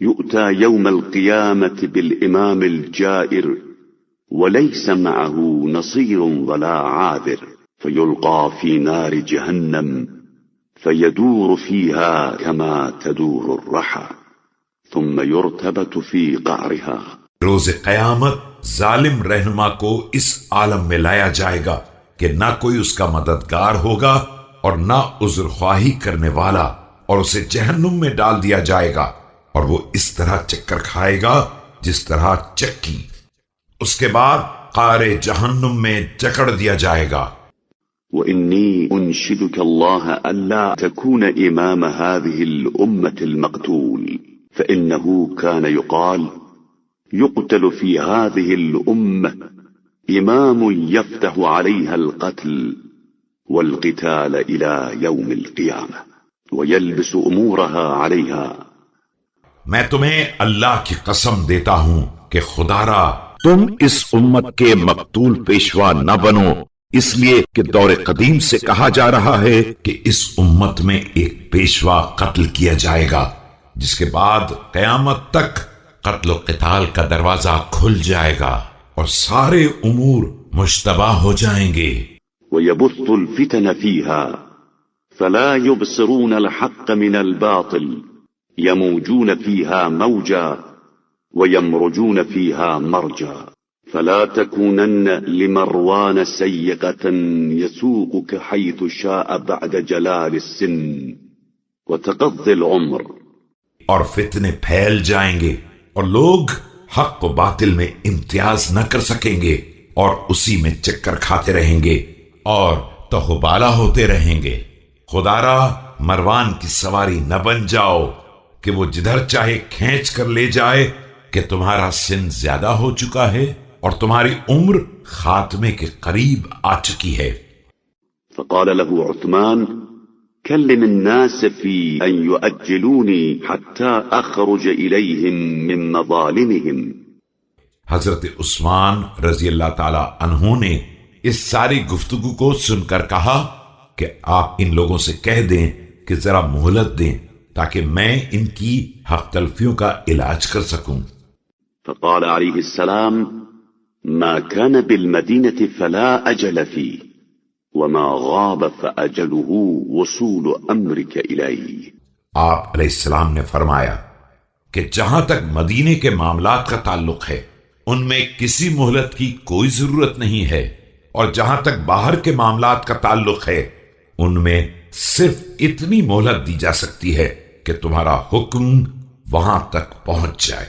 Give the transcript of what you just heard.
يؤتى يوم القيامة بالإمام الجائر وليس معه نصير ولا عاذر فيلقى في نار جهنم فيدور فيها كما تدور الرحى ثم يرتبت في قعرها. روز قیامت ظالم رہنما کو اس عالم میں لایا جائے گا کہ نہ کوئی اس کا مددگار ہوگا اور نہ عذر خواہی کرنے والا، اور اسے جہنم میں ڈال دیا جائے گا اور وہ اس طرح چکر کھائے گا جس طرح چکی، اس کے بعد قعر جہنم میں جکڑ دیا جائے گا. وإني أنشدك الله ألا تكون إمام هذه الأمة المقتول فإنه كان يقال يقتل في هذه الأمة إمام يفتح عليها القتل والقتال إلى يوم القيامة ويلبس أمورها عليها. میں تمہیں اللہ کی قسم دیتا ہوں کہ خدا را تم اس امت کے مقتول پیشوا نہ بنو، اس لیے کہ دور قدیم سے کہا جا رہا ہے کہ اس امت میں ایک پیشوا قتل کیا جائے گا جس کے بعد قیامت تک قتل و قتال کا دروازہ کھل جائے گا اور سارے امور مشتبہ ہو جائیں گے. ويبث الفتن فيها فلا يبصرون الحق من الباطل يموجون فيها موجا ويمرجون فيها مرجا فلا تكونن لمروان سيقة يسوقك حيث شاء بعد جلال السن وتقضي العمر. اور فتنے پھیل جائیں گے اور لوگ حق و باطل میں امتیاز نہ کر سکیں گے اور اسی میں چکر کھاتے رہیں گے اور تہوبالا ہوتے رہیں گے. خدا را مروان کی سواری نہ بن جاؤ کہ وہ جدھر چاہے کھینچ کر لے جائے کہ تمہارا سن زیادہ ہو چکا ہے اور تمہاری عمر خاتمے کے قریب آ چکی ہے. فقال له عثمان كلم الناس في أن يؤجلوني حتى أخرج إليهم من مظالمهم. حضرت عثمان رضی اللہ تعالی عنہ نے اس ساری گفتگو کو سن کر کہا کہ آپ ان لوگوں سے کہہ دیں کہ ذرا مہلت دیں تاکہ میں ان کی حق تلفیوں کا علاج کر سکوں. فقال عليه السلام ما كان بالمدينة فلا أجل فيه وما غاب فأجله وصول أمرك إليه. آپ علیہ السلام نے فرمایا کہ جہاں تک مدینے کے معاملات کا تعلق ہے ان میں کسی مہلت کی کوئی ضرورت نہیں ہے، اور جہاں تک باہر کے معاملات کا تعلق ہے ان میں صرف اتنی مہلت دی جا سکتی ہے کہ تمہارا حکم وہاں تک پہنچ جائے.